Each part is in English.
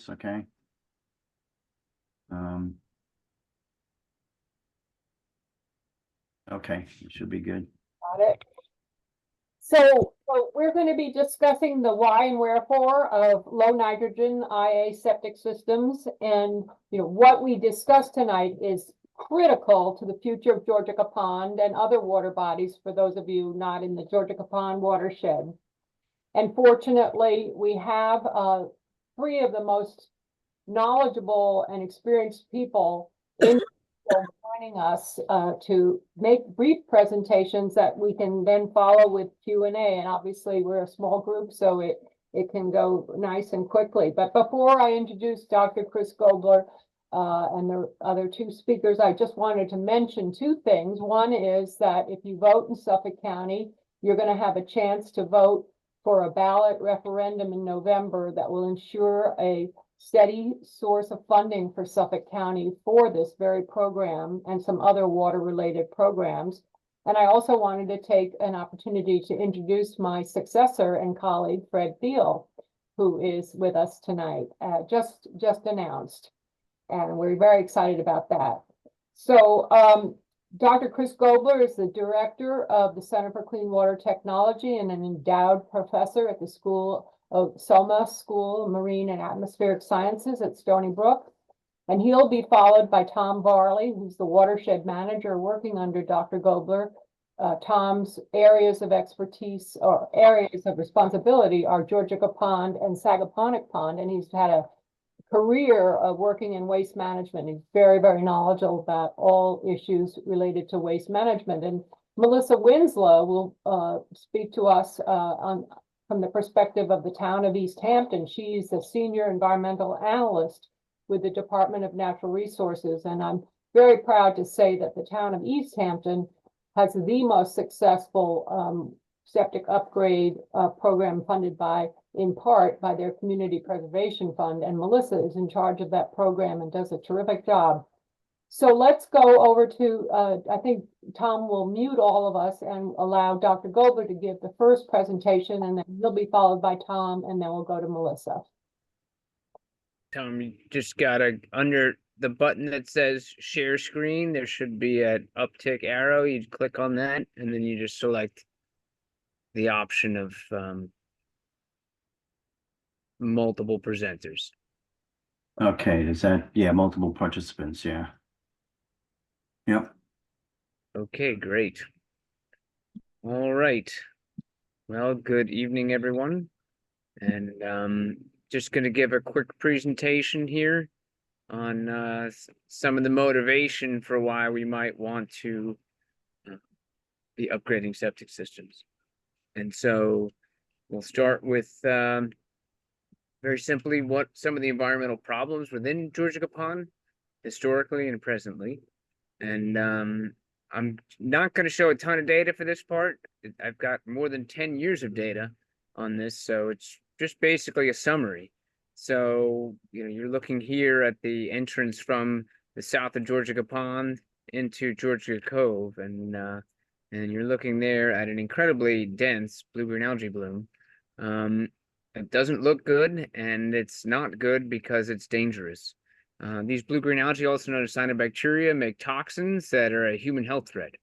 Okay. Okay, it should be good. Got it. So we're going to be discussing the why and wherefore of low nitrogen IA septic systems. And what we discussed tonight is critical to the future of Georgica Pond and other water bodies for those of you not in the Georgica Pond watershed. And fortunately, we have three of the most knowledgeable and experienced people in joining us to make brief presentations that we can then follow with Q&A. And obviously, we're a small group, so it can go nice and quickly. But before I introduce Dr. Chris Gobler and the other two speakers, I just wanted to mention two things. One is that if you vote in Suffolk County, you're going to have a chance to vote for a ballot referendum in November that will ensure a steady source of funding for Suffolk County for this very program and some other water-related programs. And I also wanted to take an opportunity to introduce my successor and colleague, Fred Thiel, who is with us tonight, just announced. And we're very excited about that. So Dr. Chris Gobler is the director of the Center for Clean Water Technology and an endowed professor at the SOMA School of Marine and Atmospheric Sciences at Stony Brook. And he'll be followed by Tom Varley, who's the watershed manager working under Dr. Gobler. Tom's areas of expertise or areas of responsibility are Georgica Pond and Sagaponack Pond, and he's had a career of working in waste management. He's very, very knowledgeable about all issues related to waste management. And Melissa Winslow will speak to us from the perspective of the town of East Hampton. She's a senior environmental analyst with the Department of Natural Resources. And I'm very proud to say that the town of East Hampton has the most successful septic upgrade program funded in part by their Community Preservation Fund. And Melissa is in charge of that program and does a terrific job. So let's go over to, I think Tom will mute all of us and allow Dr. Gobler to give the first presentation, and then he'll be followed by Tom, and then we'll go to Melissa. Tom, you just gotta, under the button that says share screen, there should be an uptick arrow. You click on that, and then you just select the option of multiple presenters. Okay, is that, yeah, multiple participants, yeah. Yep. Okay, great. All right. Well, good evening, everyone. And just going to give a quick presentation here on some of the motivation for why we might want to be upgrading septic systems. And so we'll start with very simply what some of the environmental problems within Georgica Pond historically and presently. And I'm not going to show a ton of data for this part. I've got more than 10 years of data on this, so it's just basically a summary. So, you're looking here at the entrance from the south of Georgica Pond into Georgica Cove, and you're looking there at an incredibly dense blue-green algae bloom. It doesn't look good, and it's not good because it's dangerous. These blue-green algae, also known as cyanobacteria, make toxins that are a human health threat.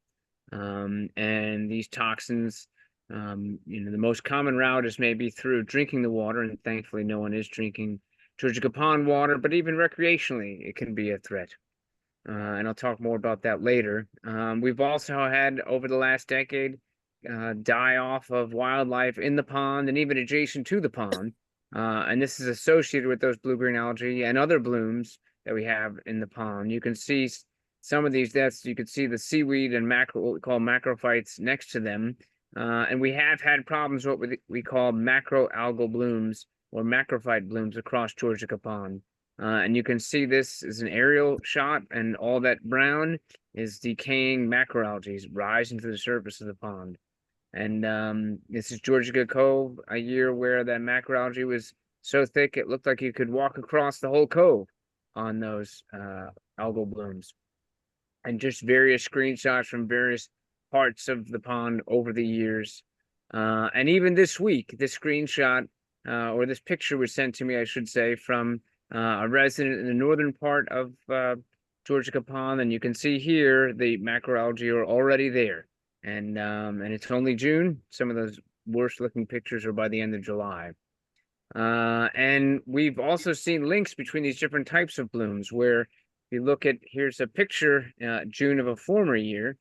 And these toxins, the most common route is maybe through drinking the water, and thankfully no one is drinking Georgica Pond water, but even recreationally, it can be a threat. And I'll talk more about that later. We've also had, over the last decade, die off of wildlife in the pond and even adjacent to the pond. And this is associated with those blue-green algae and other blooms that we have in the pond. You can see some of these deaths. You can see the seaweed and what we call macrophytes next to them. And we have had problems with what we call macroalgal blooms or macrophyte blooms across Georgica Pond. And you can see this is an aerial shot, and all that brown is decaying macroalgae rising to the surface of the pond. And this is Georgica Cove, a year where that macroalgae was so thick it looked like you could walk across the whole cove on those algal blooms. And just various screenshots from various parts of the pond over the years. And even this week, this screenshot or this picture was sent to me, I should say, from a resident in the northern part of Georgica Pond, and you can see here the macroalgae are already there. And it's only June. Some of those worst looking pictures are by the end of July. And we've also seen links between these different types of blooms where if you look at, here's a picture, June of a former year,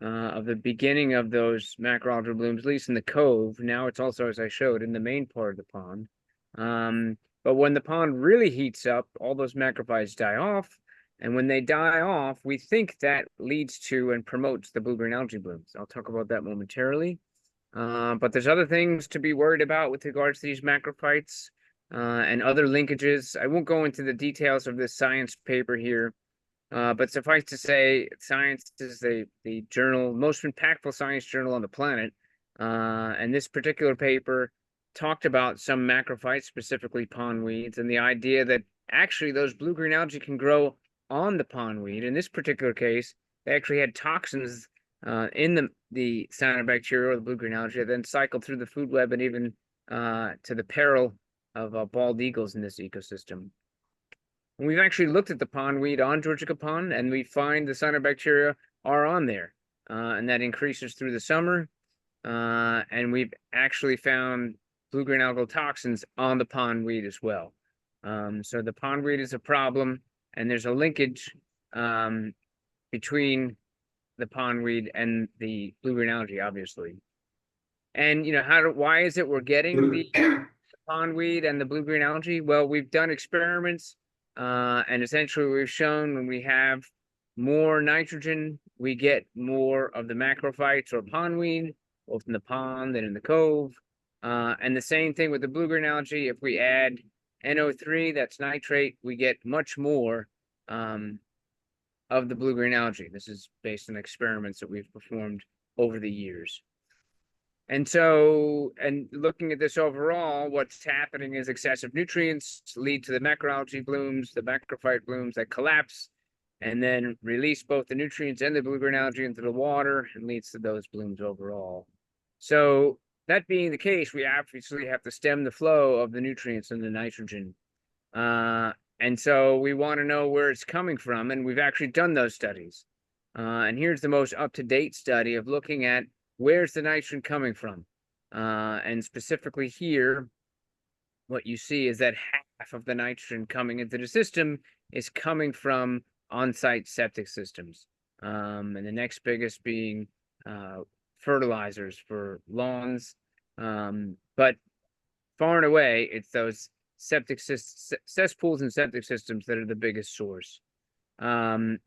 of the beginning of those macroalgae blooms, at least in the cove. Now it's also, as I showed, in the main part of the pond. But when the pond really heats up, all those macrophytes die off. And when they die off, we think that leads to and promotes the blue-green algae blooms. I'll talk about that momentarily. But there's other things to be worried about with regards to these macrophytes and other linkages. I won't go into the details of this science paper here, but suffice to say, Science is the journal, most impactful science journal on the planet. And this particular paper talked about some macrophytes, specifically pondweeds, and the idea that actually those blue-green algae can grow on the pondweed. In this particular case, they actually had toxins in the cyanobacteria or the blue-green algae that then cycled through the food web and even to the peril of bald eagles in this ecosystem. And we've actually looked at the pondweed on Georgica Pond, and we find the cyanobacteria are on there, and that increases through the summer. And we've actually found blue-green algal toxins on the pondweed as well. So the pondweed is a problem, and there's a linkage between the pondweed and the blue-green algae, obviously. And why is it we're getting the pondweed and the blue-green algae? Well, we've done experiments, and essentially we've shown when we have more nitrogen, we get more of the macrophytes or pondweed, both in the pond and in the cove. And the same thing with the blue-green algae. If we add NO3, that's nitrate, we get much more of the blue-green algae. This is based on experiments that we've performed over the years. And so, and looking at this overall, what's happening is excessive nutrients lead to the macroalgae blooms, the macrophyte blooms that collapse, and then release both the nutrients and the blue-green algae into the water and leads to those blooms overall. So that being the case, we obviously have to stem the flow of the nutrients and the nitrogen. And so we want to know where it's coming from, and we've actually done those studies. And here's the most up-to-date study of looking at where's the nitrogen coming from. And specifically here, what you see is that half of the nitrogen coming into the system is coming from on-site septic systems. And the next biggest being fertilizers for lawns. But far and away, it's those septic cesspools and septic systems that are the biggest source. And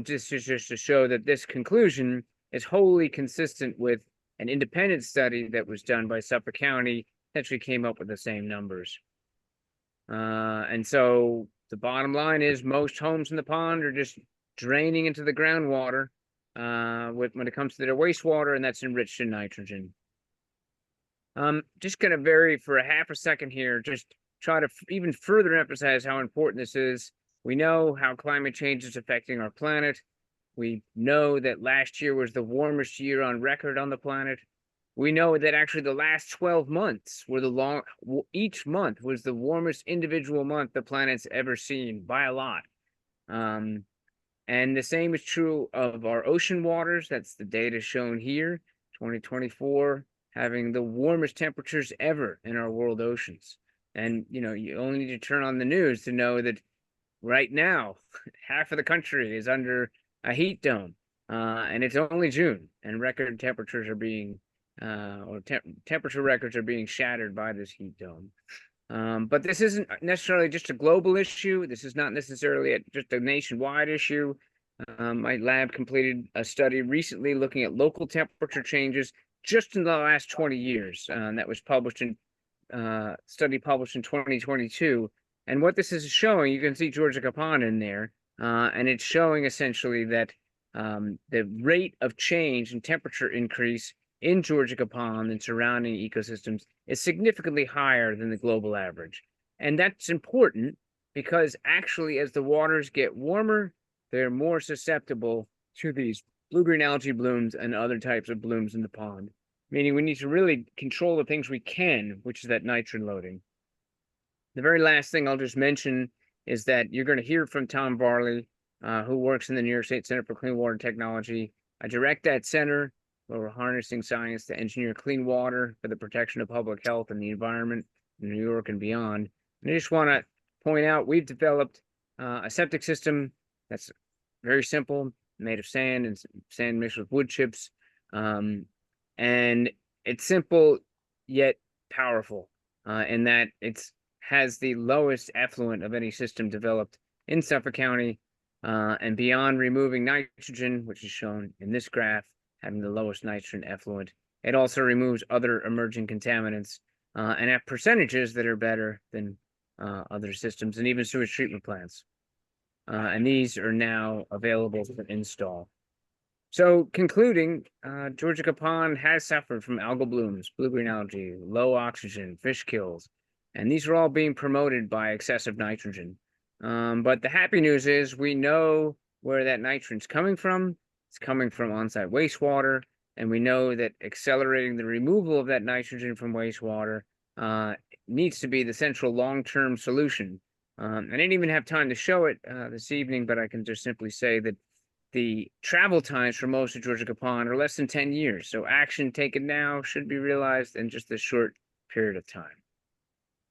just to show that this conclusion is wholly consistent with an independent study that was done by Suffolk County, actually came up with the same numbers. And so the bottom line is most homes in the pond are just draining into the groundwater when it comes to their wastewater, and that's enriched in nitrogen. Just going to vary for a half a second here, just try to even further emphasize how important this is. We know how climate change is affecting our planet. We know that last year was the warmest year on record on the planet. We know that actually the last 12 months were each month was the warmest individual month the planet's ever seen by a lot. And the same is true of our ocean waters. That's the data shown here, 2024, having the warmest temperatures ever in our world oceans. And, you only need to turn on the news to know that right now, half of the country is under a heat dome, and it's only June, and record temperatures are being, temperature records are being shattered by this heat dome. But this isn't necessarily just a global issue. This is not necessarily just a nationwide issue. My lab completed a study recently looking at local temperature changes just in the last 20 years. That was published in study published in 2022. And what this is showing, you can see Georgica Pond in there, and it's showing essentially that the rate of change in temperature increase in Georgica Pond and surrounding ecosystems is significantly higher than the global average. And that's important because actually as the waters get warmer, they're more susceptible to these blue-green algae blooms and other types of blooms in the pond, meaning we need to really control the things we can, which is that nitrogen loading. The very last thing I'll just mention is that you're going to hear from Tom Varley, who works in the New York State Center for Clean Water Technology. I direct that center where we're harnessing science to engineer clean water for the protection of public health and the environment in New York and beyond. And I just want to point out, we've developed a septic system that's very simple, made of sand and sand mixed with wood chips. And it's simple yet powerful in that it's has the lowest effluent of any system developed in Suffolk County. And beyond removing nitrogen, which is shown in this graph, having the lowest nitrogen effluent, it also removes other emerging contaminants and at percentages that are better than other systems and even sewage treatment plants. And these are now available for install. So concluding, Georgica Pond has suffered from algal blooms, blue-green algae, low oxygen, fish kills, and these are all being promoted by excessive nitrogen. But the happy news is we know where that nitrogen's coming from. It's coming from on-site wastewater, and we know that accelerating the removal of that nitrogen from wastewater needs to be the central long-term solution. I didn't even have time to show it this evening, but I can just simply say that the travel times for most of Georgica Pond are less than 10 years. So action taken now should be realized in just a short period of time.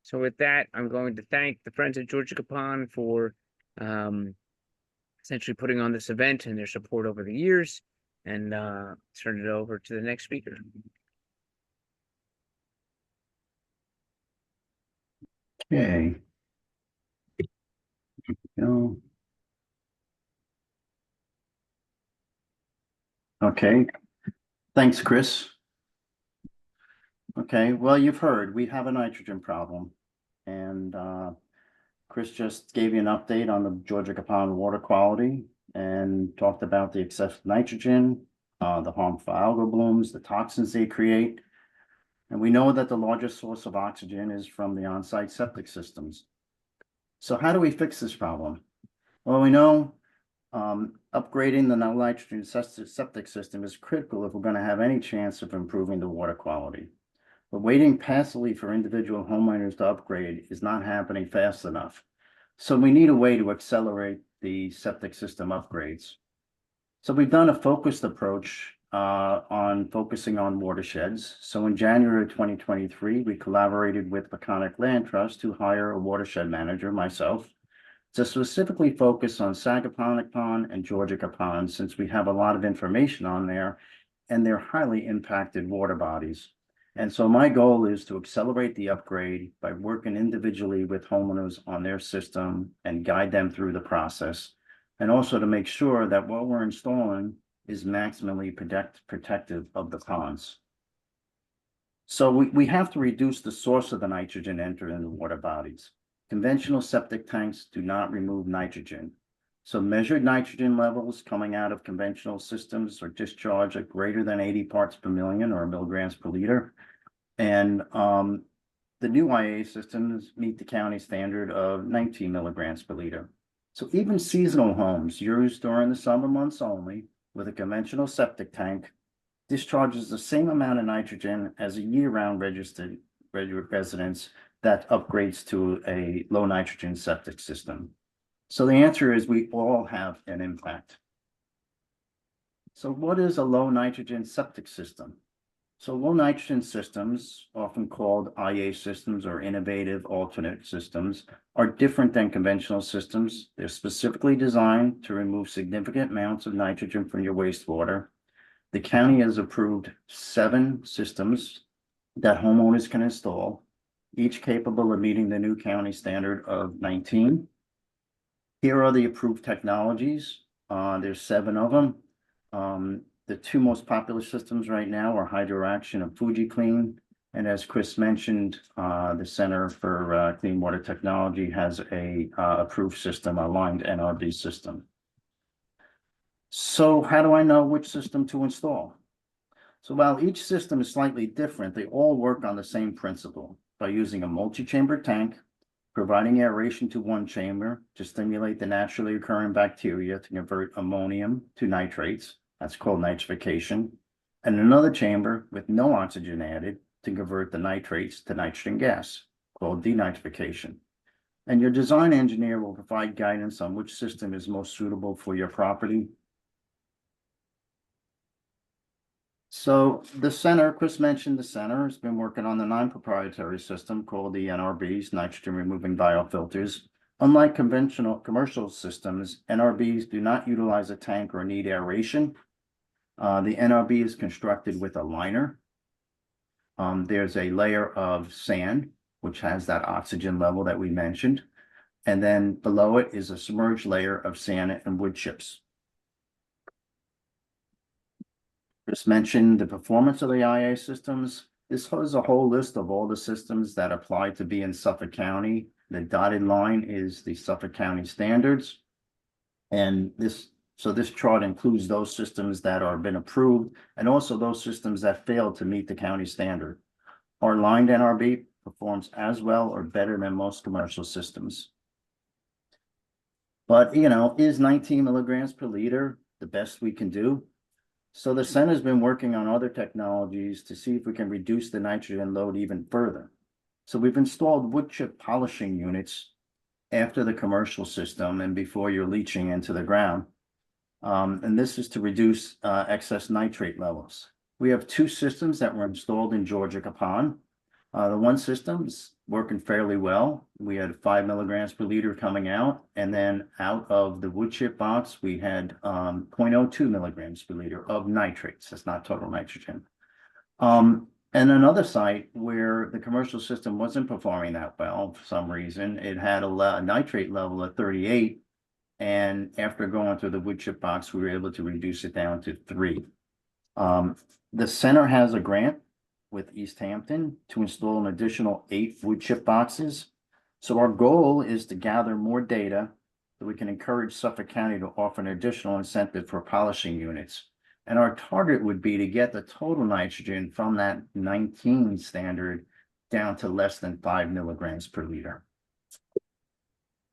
So with that, I'm going to thank the Friends of Georgica Pond for essentially putting on this event and their support over the years, and turn it over to the next speaker. Okay. Go. Okay, thanks, Chris. Okay, well, you've heard we have a nitrogen problem, and Chris just gave you an update on the Georgica Pond water quality and talked about the excessive nitrogen, the harmful algal blooms, the toxins they create. And we know that the largest source of oxygen is from the on-site septic systems. So how do we fix this problem? Well, we know upgrading the nitrogen septic system is critical if we're going to have any chance of improving the water quality. But waiting passively for individual homeowners to upgrade is not happening fast enough. So we need a way to accelerate the septic system upgrades. So we've done a focused approach on focusing on watersheds. So in January of 2023, we collaborated with Peconic Land Trust to hire a watershed manager, myself, to specifically focus on Sagaponic Pond and Georgica Pond, since we have a lot of information on there and they're highly impacted water bodies. And so my goal is to accelerate the upgrade by working individually with homeowners on their system and guide them through the process. And also to make sure that what we're installing is maximally protective of the ponds. So we have to reduce the source of the nitrogen entering the water bodies. Conventional septic tanks do not remove nitrogen. So measured nitrogen levels coming out of conventional systems are discharged at greater than 80 parts per million or milligrams per liter. And the new IA systems meet the county standard of 19 milligrams per liter. So even seasonal homes used during the summer months only with a conventional septic tank discharges the same amount of nitrogen as a year-round registered residence that upgrades to a low nitrogen septic system. So the answer is we all have an impact. So what is a low nitrogen septic system? So low nitrogen systems, often called IA systems or innovative alternate systems, are different than conventional systems. They're specifically designed to remove significant amounts of nitrogen from your wastewater. The county has approved 7 systems that homeowners can install, each capable of meeting the new county standard of 19. Here are the approved technologies. There's 7 of them. The 2 most popular systems right now are HydroAction and FujiClean. And as Chris mentioned, the Center for Clean Water Technology has a approved system, a aligned NRB system. So how do I know which system to install? So while each system is slightly different, they all work on the same principle by using a multi-chamber tank, providing aeration to one chamber to stimulate the naturally occurring bacteria to convert ammonium to nitrates. That's called nitrification. And another chamber with no oxygen added to convert the nitrates to nitrogen gas, called denitrification. And your design engineer will provide guidance on which system is most suitable for your property. So the center, Chris mentioned the center has been working on the non-proprietary system called the NRBs, nitrogen removing biofilters. Unlike conventional commercial systems, NRBs do not utilize a tank or need aeration. The NRB is constructed with a liner. There's a layer of sand, which has that oxygen level that we mentioned. And then below it is a submerged layer of sand and wood chips. Just mentioned the performance of the IA systems. This has a whole list of all the systems that apply to be in Suffolk County. The dotted line is the Suffolk County standards. And this chart includes those systems that are been approved and also those systems that failed to meet the county standard. Our lined NRB performs as well or better than most commercial systems. But, is 19 milligrams per liter the best we can do? So the center's been working on other technologies to see if we can reduce the nitrogen load even further. So we've installed wood chip polishing units after the commercial system and before you're leaching into the ground. And this is to reduce excess nitrate levels. We have two systems that were installed in Georgica Pond. The one system's working fairly well. We had 5 milligrams per liter coming out, and then out of the wood chip box, we had 0.02 milligrams per liter of nitrates. That's not total nitrogen. And another site where the commercial system wasn't performing that well for some reason, it had a nitrate level of 38. And after going through the wood chip box, we were able to reduce it down to 3. The center has a grant with East Hampton to install an additional 8 wood chip boxes. So our goal is to gather more data so we can encourage Suffolk County to offer an additional incentive for polishing units. And our target would be to get the total nitrogen from that 19 standard down to less than 5 milligrams per liter.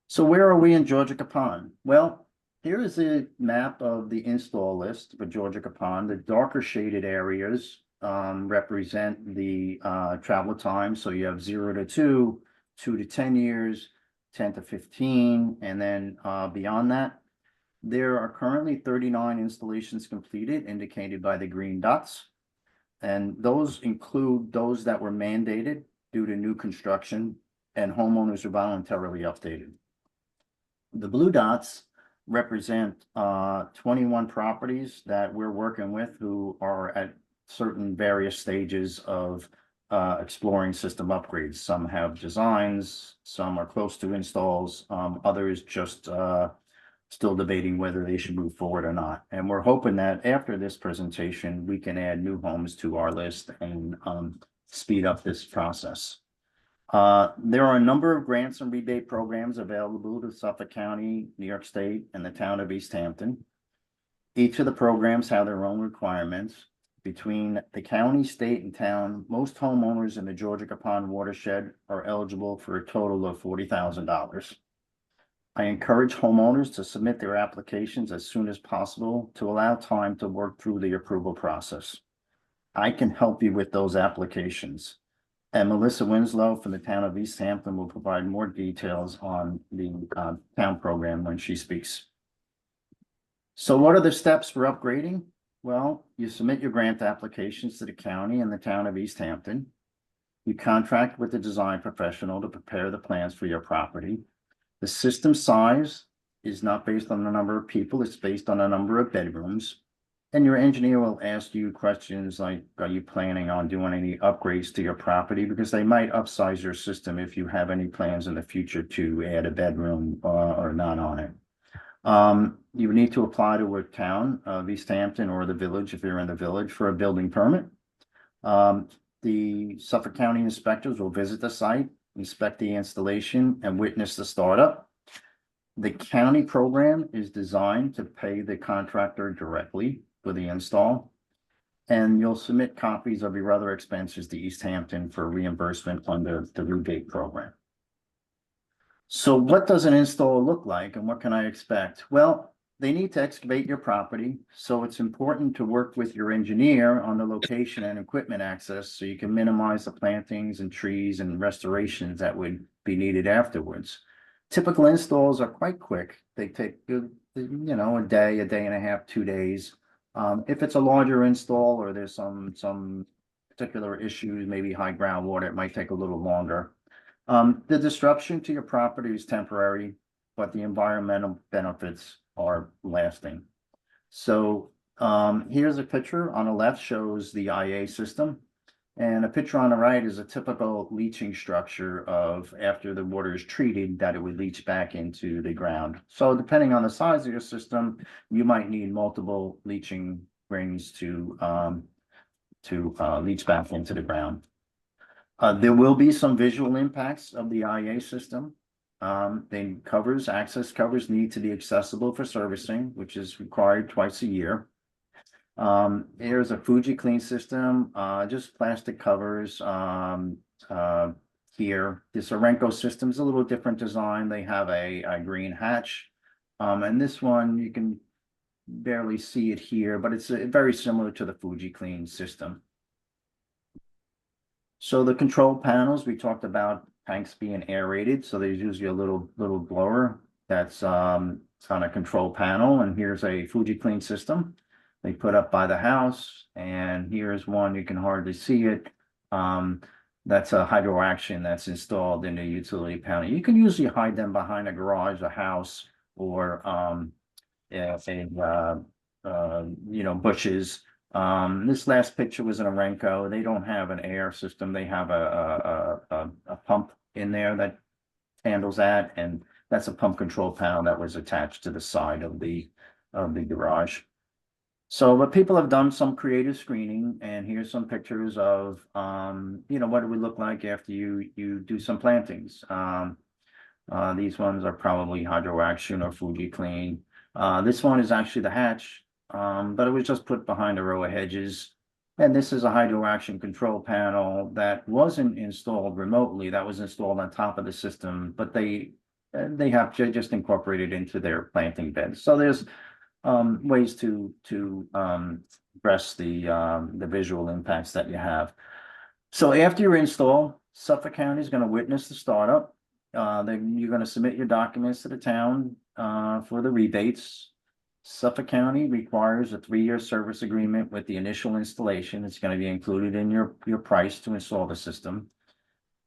So where are we in Georgica Pond? Well, here is a map of the install list for Georgica Pond. The darker shaded areas represent the travel time. So you have 0 to 2, 2 to 10 years, 10 to 15, and then beyond that. There are currently 39 installations completed, indicated by the green dots. And those include those that were mandated due to new construction and homeowners who voluntarily updated. The blue dots represent 21 properties that we're working with who are at certain various stages of exploring system upgrades. Some have designs, some are close to installs, others just still debating whether they should move forward or not. And we're hoping that after this presentation, we can add new homes to our list and speed up this process. There are a number of grants and rebate programs available to Suffolk County, New York State, and the town of East Hampton. Each of the programs have their own requirements. Between the county, state, and town, most homeowners in the Georgica Pond watershed are eligible for a total of $40,000. I encourage homeowners to submit their applications as soon as possible to allow time to work through the approval process. I can help you with those applications. And Melissa Winslow from the town of East Hampton will provide more details on the town program when she speaks. So what are the steps for upgrading? Well, you submit your grant applications to the county and the town of East Hampton. You contract with the design professional to prepare the plans for your property. The system size is not based on the number of people, it's based on the number of bedrooms. And your engineer will ask you questions like, are you planning on doing any upgrades to your property? Because they might upsize your system if you have any plans in the future to add a bedroom or not on it. You need to apply to a town of East Hampton or the village if you're in the village for a building permit. The Suffolk County inspectors will visit the site, inspect the installation, and witness the startup. The county program is designed to pay the contractor directly for the install, and you'll submit copies of your other expenses to East Hampton for reimbursement under the rebate program. So what does an install look like and what can I expect? Well, they need to excavate your property, so it's important to work with your engineer on the location and equipment access so you can minimize the plantings and trees and restorations that would be needed afterwards. Typical installs are quite quick. They take, a day, a day and a half, 2 days. If it's a larger install or there's some particular issues, maybe high groundwater, it might take a little longer. The disruption to your property is temporary, but the environmental benefits are lasting. So, here's a picture on the left shows the IA system. And a picture on the right is a typical leaching structure of after the water is treated, that it would leach back into the ground. So depending on the size of your system, you might need multiple leaching rings to leach back into the ground. There will be some visual impacts of the IA system. Access covers need to be accessible for servicing, which is required twice a year. Here's a Fuji clean system, just plastic covers, here. This Orenco system is a little different design. They have a green hatch. And this one, you can barely see it here, but it's very similar to the Fuji clean system. So the control panels, we talked about tanks being aerated, so there's usually a little blower that's on a control panel, and here's a Fuji clean system they put up by the house, and here's one, you can hardly see it. That's a hydro action that's installed in a utility panel. You can usually hide them behind a garage, a house, or bushes. This last picture was in Orenco. They don't have an air system. They have a pump in there that handles that, and that's a pump control panel that was attached to the side of the garage. So, but people have done some creative screening, and here's some pictures of what it would look like after you do some plantings. These ones are probably hydro action or Fuji clean. This one is actually the hatch, but it was just put behind a row of hedges. And this is a hydro action control panel that wasn't installed remotely. That was installed on top of the system, but they have just incorporated into their planting beds. So there's ways to address the visual impacts that you have. So after your install, Suffolk County is going to witness the startup. Then you're going to submit your documents to the town for the rebates. Suffolk County requires a 3-year service agreement with the initial installation. It's going to be included in your price to install the system.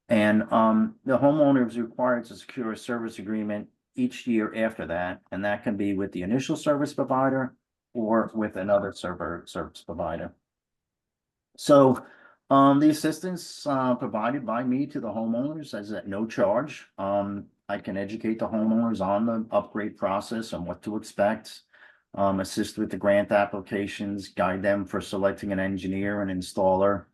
And the homeowner is required to secure a service agreement each year after that, and that can be with the initial service provider or with another service provider. So the assistance provided by me to the homeowners is at no charge. I can educate the homeowners on the upgrade process and what to expect, assist with the grant applications, guide them for selecting an engineer and installer,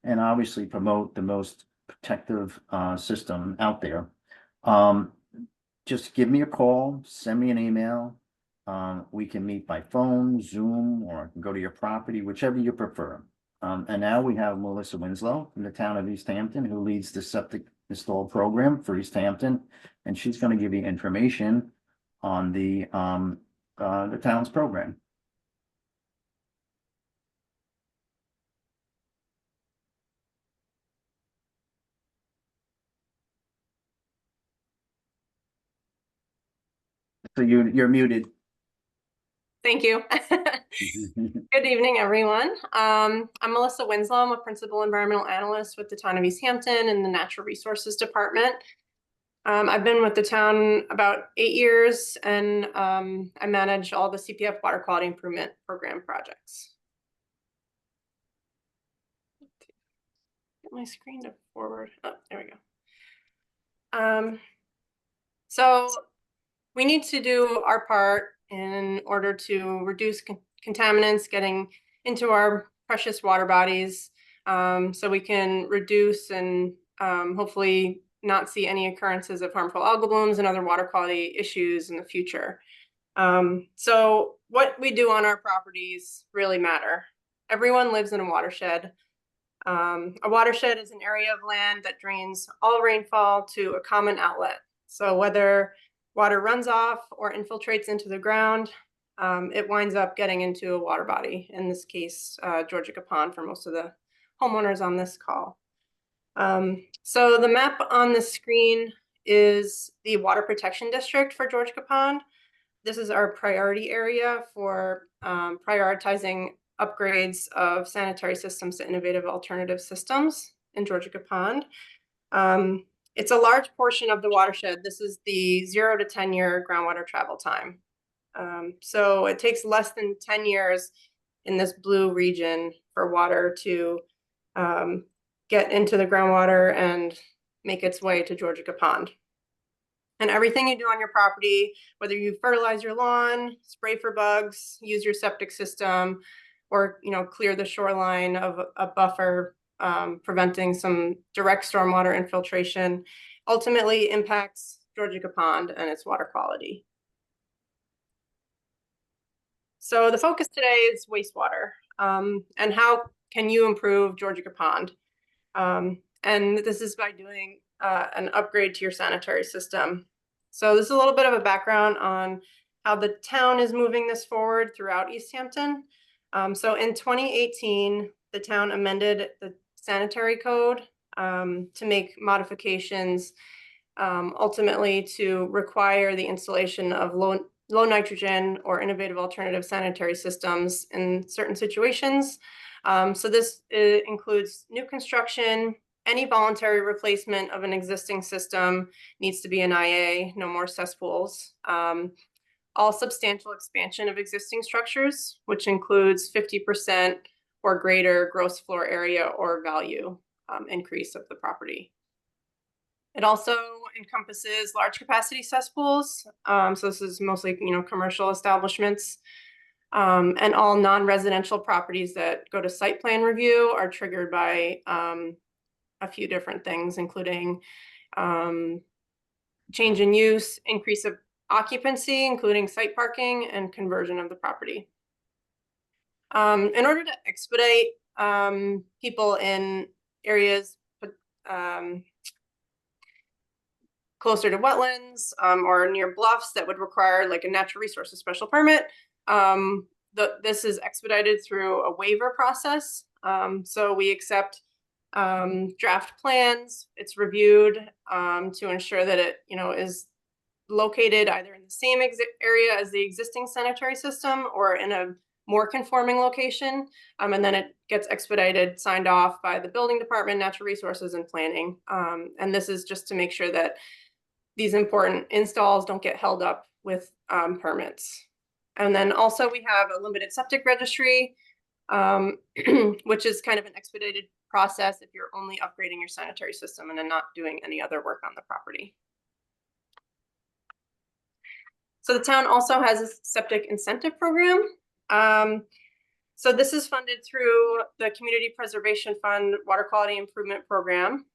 and obviously promote the most protective system out there. Just give me a call, send me an email. We can meet by phone, Zoom, or I can go to your property, whichever you prefer. And now we have Melissa Winslow from the town of East Hampton, who leads the septic install program for East Hampton, and she's going to give you information on the town's program. So you're muted. Thank you. Good evening, everyone. I'm Melissa Winslow. I'm a principal environmental analyst with the town of East Hampton in the Natural Resources Department. I've been with the town about 8 years, and I manage all the CPF water quality improvement program projects. Get my screen to forward. Oh, there we go. So we need to do our part in order to reduce contaminants getting into our precious water bodies, so we can reduce and hopefully not see any occurrences of harmful algal blooms and other water quality issues in the future. So what we do on our properties really matter. Everyone lives in a watershed. A watershed is an area of land that drains all rainfall to a common outlet. So whether water runs off or infiltrates into the ground, it winds up getting into a water body, in this case, Georgica Pond for most of the homeowners on this call. So the map on the screen is the water protection district for Georgica Pond. This is our priority area for prioritizing upgrades of sanitary systems to innovative alternative systems in Georgica Pond. It's a large portion of the watershed. This is the 0 to 10-year groundwater travel time. So it takes less than 10 years in this blue region for water to get into the groundwater and make its way to Georgica Pond. And everything you do on your property, whether you fertilize your lawn, spray for bugs, use your septic system, or clear the shoreline of a buffer, preventing some direct stormwater infiltration, ultimately impacts Georgica Pond and its water quality. So the focus today is wastewater, and how can you improve Georgica Pond? And this is by doing an upgrade to your sanitary system. So this is a little bit of a background on how the town is moving this forward throughout East Hampton. So in 2018, the town amended the sanitary code to make modifications, ultimately to require the installation of low nitrogen or innovative alternative sanitary systems in certain situations. So this includes new construction. Any voluntary replacement of an existing system needs to be an IA, no more cesspools. All substantial expansion of existing structures, which includes 50% or greater gross floor area or value increase of the property. It also encompasses large capacity cesspools. So this is mostly, commercial establishments. And all non-residential properties that go to site plan review are triggered by a few different things, including change in use, increase of occupancy, including site parking, and conversion of the property. In order to expedite people in areas closer to wetlands or near bluffs that would require like a natural resources special permit, this is expedited through a waiver process. So we accept draft plans. It's reviewed to ensure that it, is located either in the same area as the existing sanitary system or in a more conforming location. And then it gets expedited, signed off by the building department, natural resources, and planning. And this is just to make sure that these important installs don't get held up with permits. And then also we have a limited septic registry, which is kind of an expedited process if you're only upgrading your sanitary system and then not doing any other work on the property. So the town also has a septic incentive program. So this is funded through the Community Preservation Fund Water Quality Improvement Program.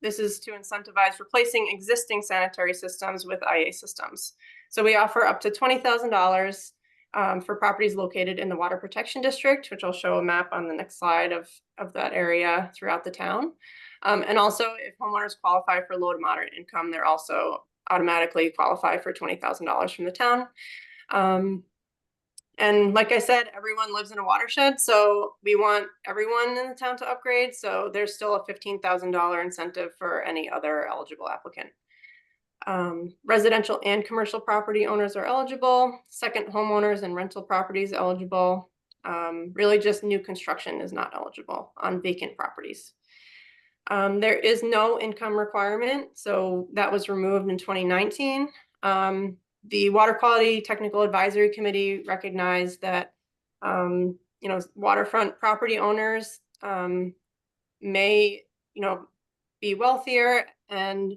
This is to incentivize replacing existing sanitary systems with IA systems. So we offer up to $20,000 for properties located in the Water Protection District, which I'll show a map on the next slide of that area throughout the town. And also if homeowners qualify for low to moderate income, they're also automatically qualify for $20,000 from the town. And like I said, everyone lives in a watershed, so we want everyone in the town to upgrade. So there's still a $15,000 incentive for any other eligible applicant. Residential and commercial property owners are eligible. Second homeowners and rental properties eligible. Really just new construction is not eligible on vacant properties. There is no income requirement, so that was removed in 2019. The Water Quality Technical Advisory Committee recognized that, waterfront property owners may, be wealthier and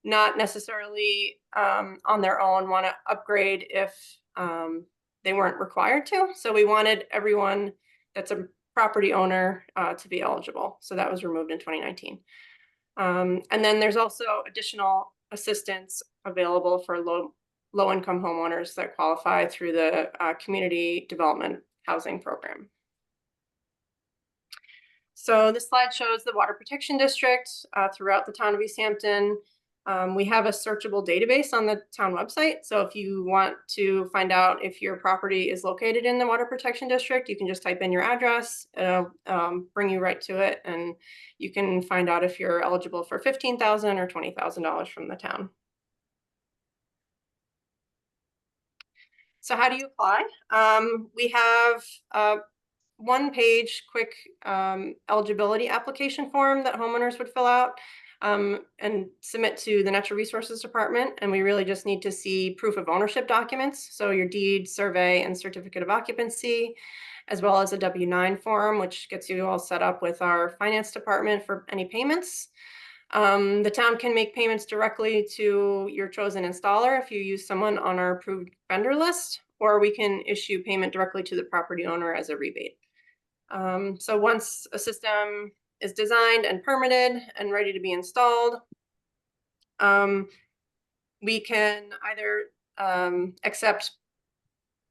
not necessarily on their own want to upgrade if they weren't required to. So we wanted everyone that's a property owner to be eligible. So that was removed in 2019. And then there's also additional assistance available for low-income homeowners that qualify through the Community Development Housing Program. So this slide shows the Water Protection District throughout the town of East Hampton. We have a searchable database on the town website. So if you want to find out if your property is located in the water protection district, you can just type in your address, it'll bring you right to it. And you can find out if you're eligible for $15,000 or $20,000 from the town. So how do you apply? We have a one-page quick eligibility application form that homeowners would fill out and submit to the Natural Resources Department. And we really just need to see proof of ownership documents. So your deed, survey, and certificate of occupancy, as well as a W-9 form, which gets you all set up with our finance department for any payments. The town can make payments directly to your chosen installer if you use someone on our approved vendor list, or we can issue payment directly to the property owner as a rebate. So once a system is designed and permitted and ready to be installed, we can either accept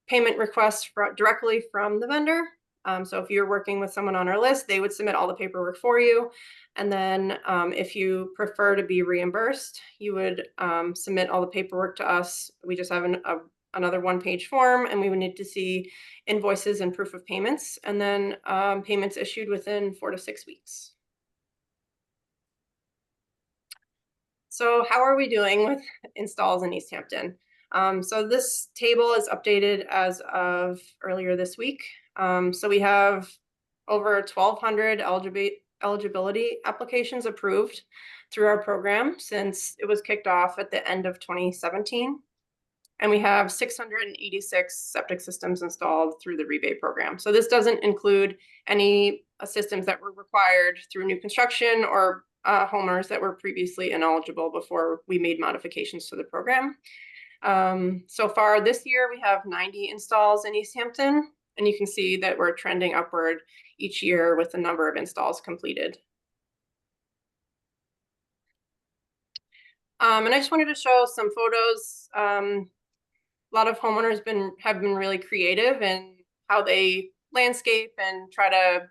payment requests directly from the vendor. So if you're working with someone on our list, they would submit all the paperwork for you. And then if you prefer to be reimbursed, you would submit all the paperwork to us. We just have another one-page form, and we would need to see invoices and proof of payments, and then payments issued within 4 to 6 weeks. So how are we doing with installs in East Hampton? So this table is updated as of earlier this week. So we have over 1,200 eligibility applications approved through our program since it was kicked off at the end of 2017. And we have 686 septic systems installed through the rebate program. So this doesn't include any systems that were required through new construction or homeowners that were previously ineligible before we made modifications to the program. So far this year, we have 90 installs in East Hampton, and you can see that we're trending upward each year with the number of installs completed. And I just wanted to show some photos. A lot of homeowners have been really creative in how they landscape and try to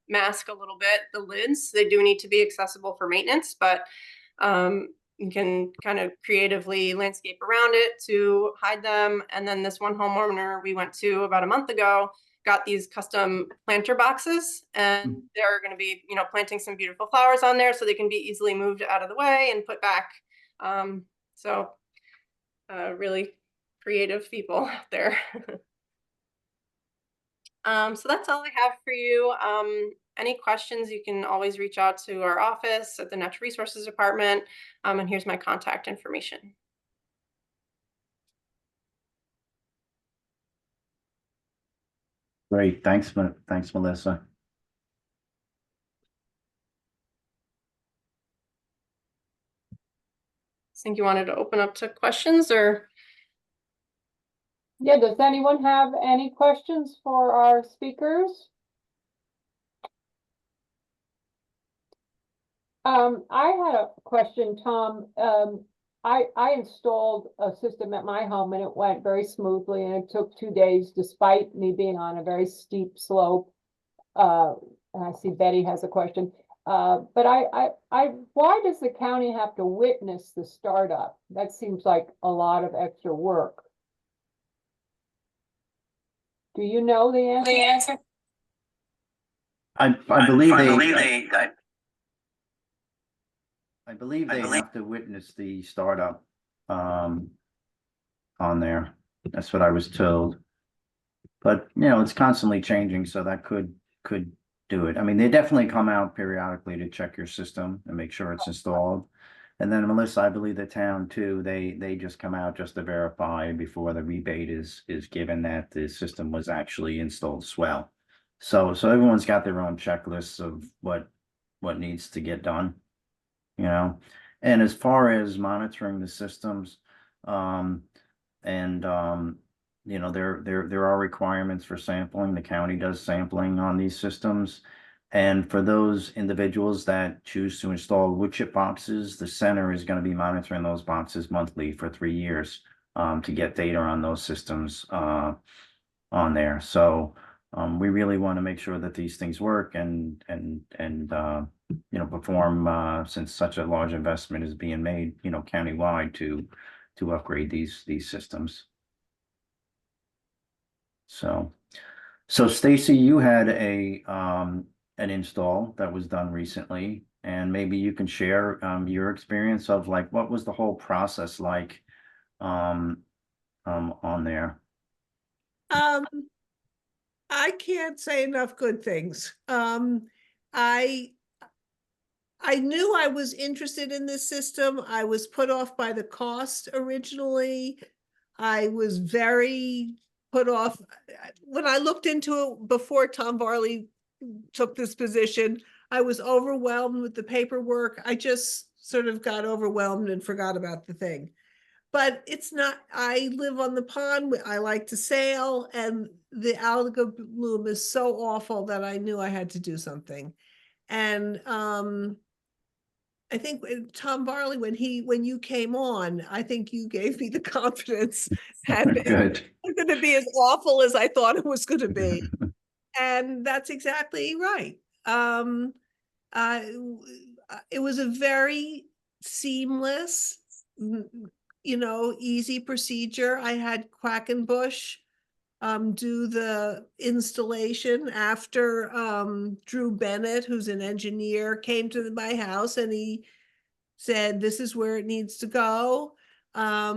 mask a little bit the lids. They do need to be accessible for maintenance, but you can kind of creatively landscape around it to hide them. And then this one homeowner we went to about a month ago got these custom planter boxes, and they're going to be, planting some beautiful flowers on there so they can be easily moved out of the way and put back. So really creative people out there. So that's all I have for you. Any questions, you can always reach out to our office at the Natural Resources Department. And here's my contact information. Great, thanks, Melissa. I think you wanted to open up to questions, or? Yeah, does anyone have any questions for our speakers? I had a question, Tom. I installed a system at my home and it went very smoothly, and it took 2 days despite me being on a very steep slope. And I see Betty has a question. But why does the county have to witness the startup? That seems like a lot of extra work. Do you know the answer? I believe they have to witness the startup on there. That's what I was told. But it's constantly changing, so that could do it. I mean, they definitely come out periodically to check your system and make sure it's installed. And then Melissa, I believe the town too, they just come out just to verify before the rebate is given that the system was actually installed as well. So everyone's got their own checklists of what needs to get done, And as far as monitoring the systems, there are requirements for sampling. The county does sampling on these systems. And for those individuals that choose to install wood chip boxes, the center is going to be monitoring those boxes monthly for 3 years to get data on those systems on there. So we really want to make sure that these things work and perform, since such a large investment is being made, countywide to upgrade these systems. So, Stacy, you had an install that was done recently, and maybe you can share your experience of like what was the whole process like um on there. Um, I can't say enough good things. I knew I was interested in this system. I was put off by the cost originally. I was very put off when I looked into it before Tom Varley took this position. I was overwhelmed with the paperwork. I just sort of got overwhelmed and forgot about the thing. But it's not, I live on the pond. I like to sail, and the alga bloom is so awful that I knew I had to do something. And I think Tom Varley, when you came on, I think you gave me the confidence that Good. it was going to be as awful as I thought it was going to be. And that's exactly right. Uh, it was a very seamless, easy procedure. I had Quackenbush do the installation after Drew Bennett, who's an engineer, came to my house, and he said, this is where it needs to go. I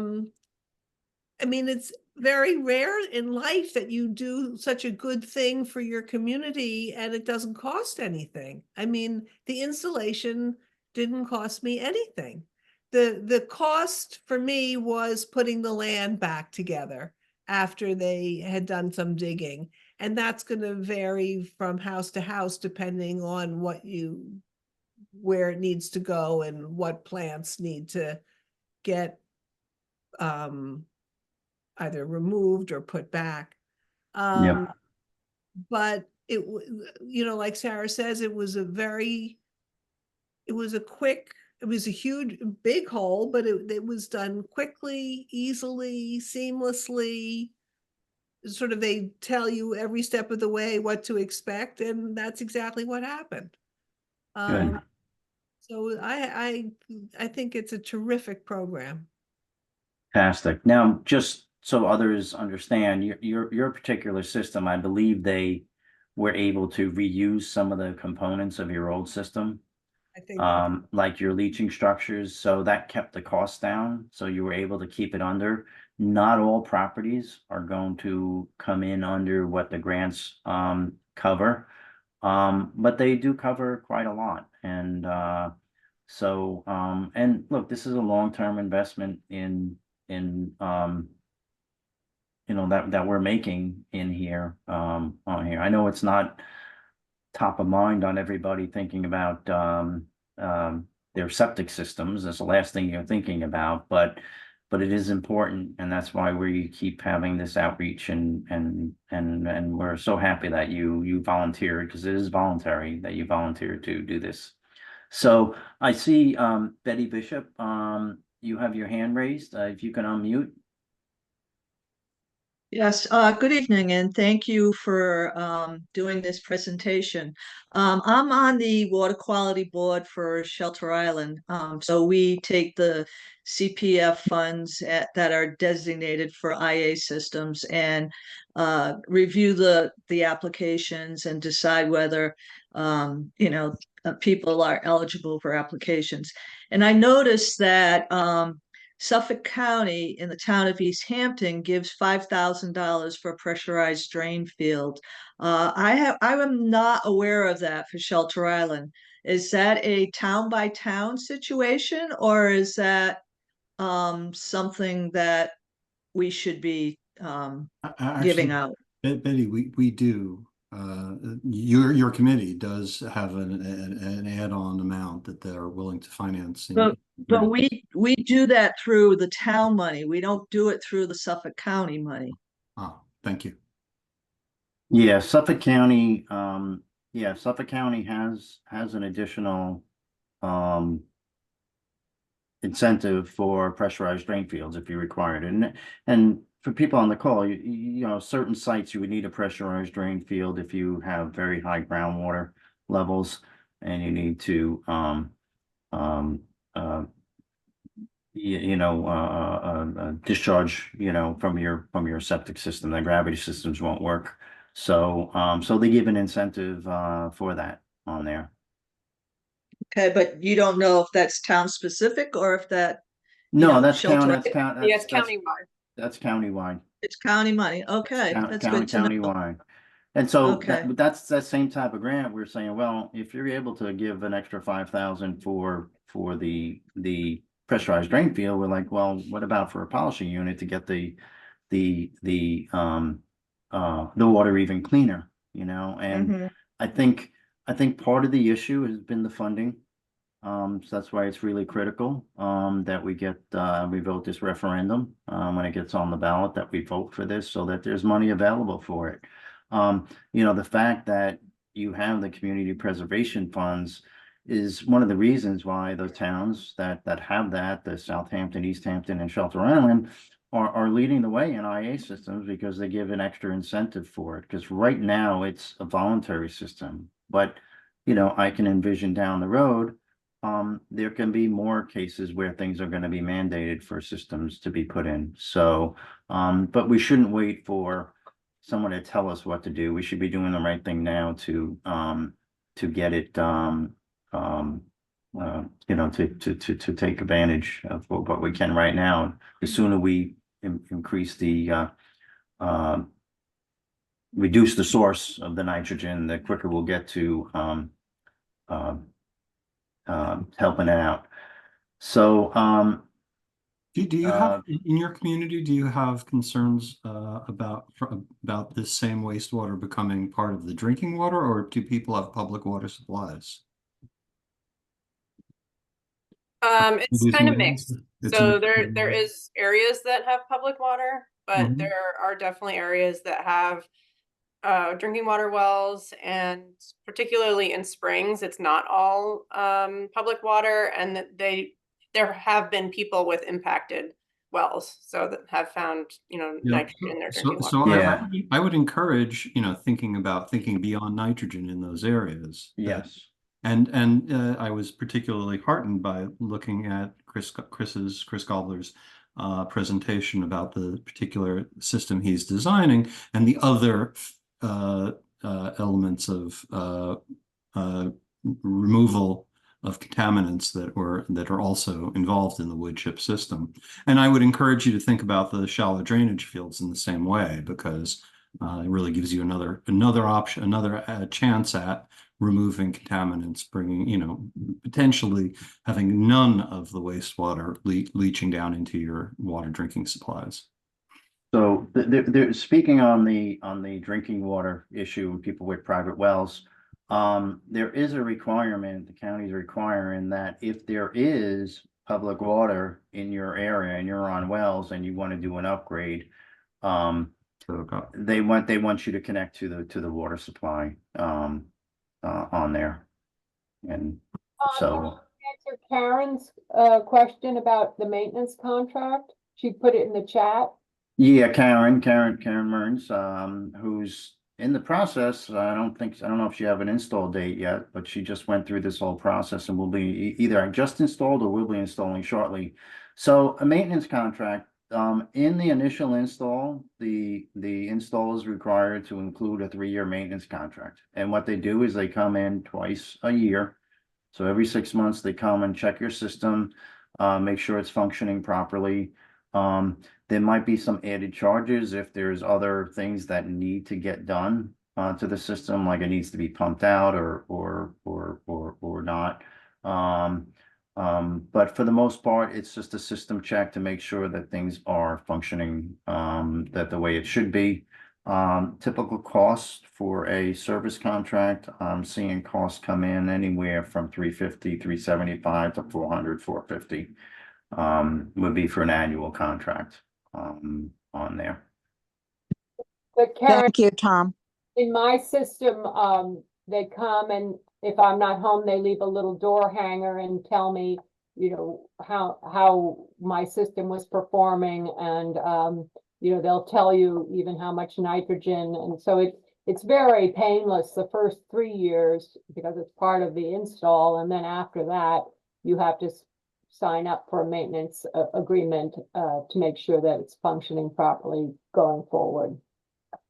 mean, it's very rare in life that you do such a good thing for your community and it doesn't cost anything. I mean, the installation didn't cost me anything. The cost for me was putting the land back together after they had done some digging. And that's going to vary from house to house depending on where it needs to go and what plants need to get either removed or put back. Yeah. But it, like Sarah says, it was a quick, it was a huge, big hole, but it was done quickly, easily, seamlessly. Sort of, they tell you every step of the way what to expect, and that's exactly what happened. Good. So I think it's a terrific program. Fantastic. Now, just so others understand, your particular system, I believe they were able to reuse some of the components of your old system, I think like your leaching structures, so that kept the cost down, so you were able to keep it under. Not all properties are going to come in under what the grants cover, but they do cover quite a lot. And and look, this is a long-term investment in that we're making in here on here. I know it's not top of mind on everybody thinking about their septic systems. That's the last thing you're thinking about, but it is important, and that's why we keep having this outreach, and we're so happy that you volunteered, because it is voluntary that you volunteered to do this. So I see Betty Bishop, you have your hand raised. If you can unmute. Yes, good evening, and thank you for doing this presentation. I'm on the Water Quality Board for Shelter Island. So we take the CPF funds that are designated for IA systems and review the applications and decide whether people are eligible for applications. And I noticed that Suffolk County in the town of East Hampton gives $5,000 for a pressurized drain field. I am not aware of that for Shelter Island. Is that a town by town situation, or is that something that we should be giving Actually, out? Betty, we do. Your committee does have an add-on amount that they're willing to finance. But we do that through the town money. We don't do it through the Suffolk County money. Oh, thank you. Yeah, Suffolk County, Suffolk County has an additional incentive for pressurized drain fields if you require it. And for people on the call, certain sites you would need a pressurized drain field if you have very high groundwater levels. and you need to, um, uh, discharge, from your septic system, the gravity systems won't work. So, so they give an incentive, for that on there. Okay, but you don't know if that's town specific or if that, No, that's shelter. Yeah, it's countywide. That's countywide. It's county money. Okay, that's good to know. Countywide. And so Okay. that's that same type of grant. We're saying, well, if you're able to give an extra 5,000 for the pressurized drain field, we're like, well, what about for a polishing unit to get the water even cleaner, and Mhm. I think part of the issue has been the funding. So that's why it's really critical, that we vote this referendum, when it gets on the ballot, that we vote for this so that there's money available for it. The fact that you have the community preservation funds is one of the reasons why those towns that have that, the Southampton, East Hampton, and Shelter Island, are leading the way in IA systems, because they give an extra incentive for it. Because right now it's a voluntary system, but I can envision down the road, there can be more cases where things are going to be mandated for systems to be put in. So, but we shouldn't wait for someone to tell us what to do. We should be doing the right thing now to get it, to take advantage of what we can right now. The sooner we increase reduce the source of the nitrogen, the quicker we'll get to, helping it out. So, Do you have, in your community, do you have concerns about this same wastewater becoming part of the drinking water, or do people have public water supplies? It's It is kind of mixed. mixed. It's a So mixed there is areas that have public water, but Mhm. there are definitely areas that have drinking water wells, and particularly in springs, it's not all public water, and that there have been people with impacted wells, so that have found, Yeah. nitrogen in their drinking water. So Yeah. I would encourage, thinking beyond nitrogen in those areas. yes. And I was particularly heartened by looking at Chris Gobbler's presentation about the particular system he's designing, and the other elements of removal of contaminants that are also involved in the wood chip system. And I would encourage you to think about the shallow drainage fields in the same way, because it really gives you another option, another chance at removing contaminants, bringing, potentially having none of the wastewater leaching down into your water drinking supplies. So speaking on the drinking water issue and people with private wells, there is a requirement, the county's requiring that if there is public water in your area and you're on wells and you want to do an upgrade, they want you to connect to the water supply, on there. And so, Answer Karen's question about the maintenance contract. She put it in the chat. yeah, Karen Mearns, who's in the process. I don't know if she have an install date yet, but she just went through this whole process and will be either just installed or will be installing shortly. So a maintenance contract, in the initial install, the install is required to include a 3-year maintenance contract. And what they do is they come in twice a year. So every 6 months, they come and check your system, make sure it's functioning properly. There might be some added charges if there's other things that need to get done to the system, like it needs to be pumped out or not. But for the most part, it's just a system check to make sure that things are functioning that the way it should be. Typical cost for a service contract, I'm seeing costs come in anywhere from 350, 375 to 400, 450, would be for an annual contract, on there. But Karen, Thank you, Tom. in my system, they come, and if I'm not home, they leave a little door hanger and tell me, how my system was performing, and they'll tell you even how much nitrogen, and so it's very painless the first 3 years because it's part of the install, and then after that, you have to sign up for a maintenance agreement to make sure that it's functioning properly going forward.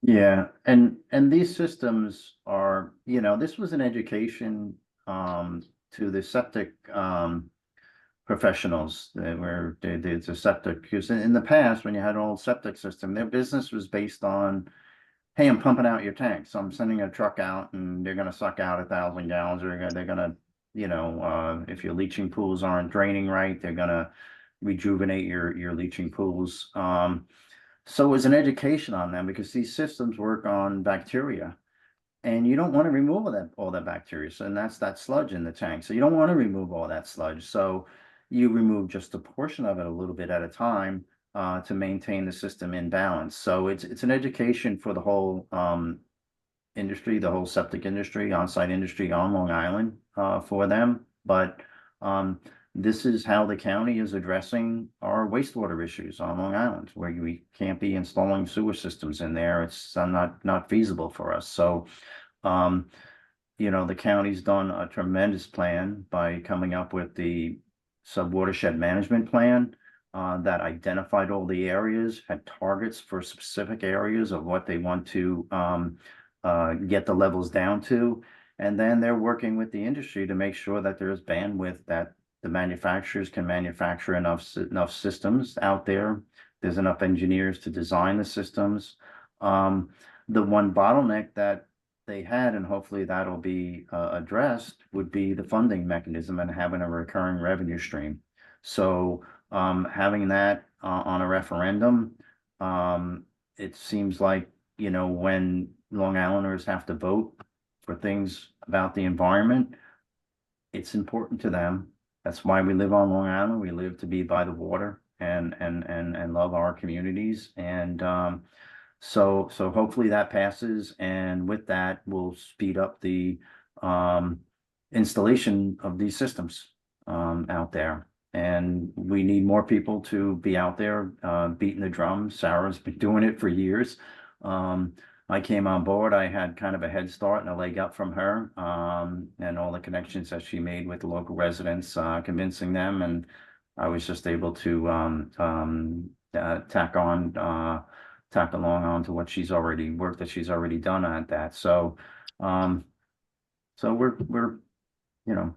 Yeah, and these systems are, you know, this was an education to the septic professionals that were the septic, because in the past, when you had an old septic system, their business was based on, hey, I'm pumping out your tank, so I'm sending a truck out and they're gonna suck out 1,000 gallons, or they're gonna, you know, if your leaching pools aren't draining right, they're gonna rejuvenate your leaching pools. So it was an education on them because these systems work on bacteria. And you don't want to remove all that bacteria. So, and that's that sludge in the tank. So you don't want to remove all that sludge. So you remove just a portion of it a little bit at a time to maintain the system in balance. So it's an education for the whole industry, the whole septic industry, on-site industry on Long Island for them. But this is how the county is addressing our wastewater issues on Long Island, where we can't be installing sewer systems in there. It's not feasible for us. So, you know, the county's done a tremendous plan by coming up with the sub-watershed management plan that identified all the areas, had targets for specific areas of what they want to get the levels down to. And then they're working with the industry to make sure that there's bandwidth, that the manufacturers can manufacture enough systems out there. There's enough engineers to design the systems. The one bottleneck that they had, and hopefully that'll be addressed, would be the funding mechanism and having a recurring revenue stream. So having that on a referendum, it seems like, you know, when Long Islanders have to vote for things about the environment, it's important to them. That's why we live on Long Island. We live to be by the water and love our communities. And so hopefully that passes. And with that, we'll speed up the installation of these systems out there. And we need more people to be out there beating the drum. Sarah's been doing it for years. I came on board, I had kind of a head start and a leg up from her, and all the connections that she made with the local residents, convincing them, and I was just able to tack along onto what she's already work that she's already done at that. So, so we're you know,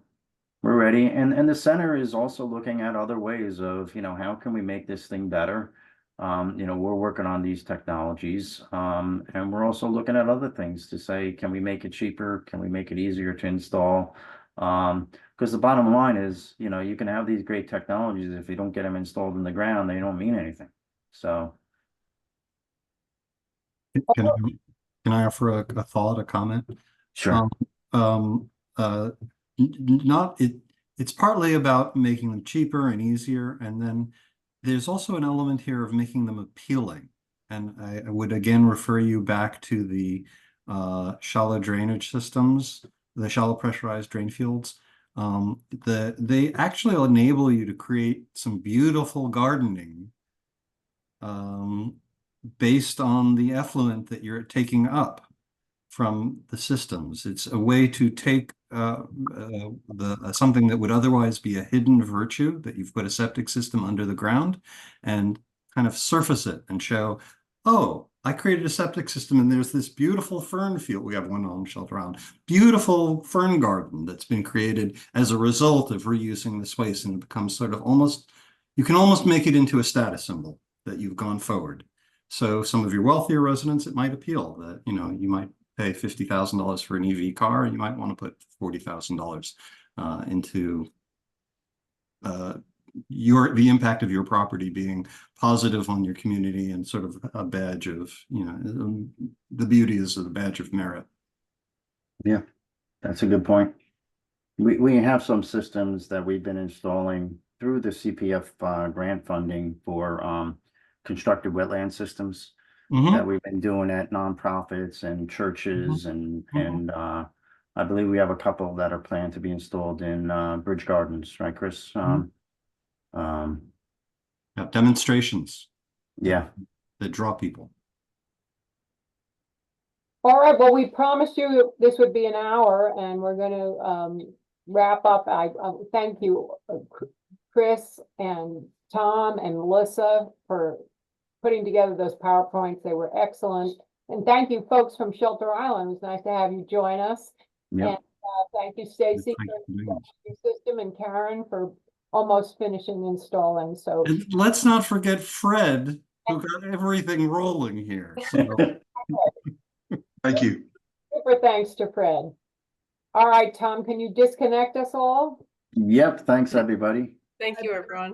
we're ready, and the center is also looking at other ways of, you know, how can we make this thing better. You know, we're working on these technologies, and we're also looking at other things to say, can we make it cheaper? Can we make it easier to install? Because the bottom line is, you know, you can have these great technologies. If you don't get them installed in the ground, they don't mean anything. So. Can I offer a thought, a comment? Sure. It's partly about making them cheaper and easier, and then there's also an element here of making them appealing. And I would again refer you back to the shallow drainage systems, the shallow pressurized drain fields. They actually enable you to create some beautiful gardening based on the effluent that you're taking up from the systems. It's a way to take something that would otherwise be a hidden virtue, that you've put a septic system under the ground, and kind of surface it and show, oh, I created a septic system and there's this beautiful fern field. We have one on Shelter Island, beautiful fern garden that's been created as a result of reusing this waste, and it becomes sort of almost, you can almost make it into a status symbol that you've gone forward. So some of your wealthier residents, it might appeal that, you know, you might pay $50,000 for an EV car, you might want to put $40,000 into the impact of your property being positive on your community, and sort of a badge of, you know, the beauty is a badge of merit. Yeah, that's a good point. We have some systems that we've been installing through the CPF grant funding for constructed wetland systems. That we've been doing at nonprofits and churches, and I believe we have a couple that are planned to be installed in Bridge Gardens, right, Chris? Demonstrations. Yeah. That draw people. All right, well, we promised you this would be an hour and we're gonna wrap up. I thank you, Chris and Tom and Melissa for putting together those PowerPoints. They were excellent. And thank you folks from Shelter Island. It was nice to have you join us. Yep. And thank you, Stacy, Thank for you for doing this. the system, and Karen for almost finishing installing. So And let's not forget Fred, who got everything rolling here. So Thank you. super thanks to Fred. All right, Tom, can you disconnect us all? Yep, thanks, everybody. Thank you, everyone.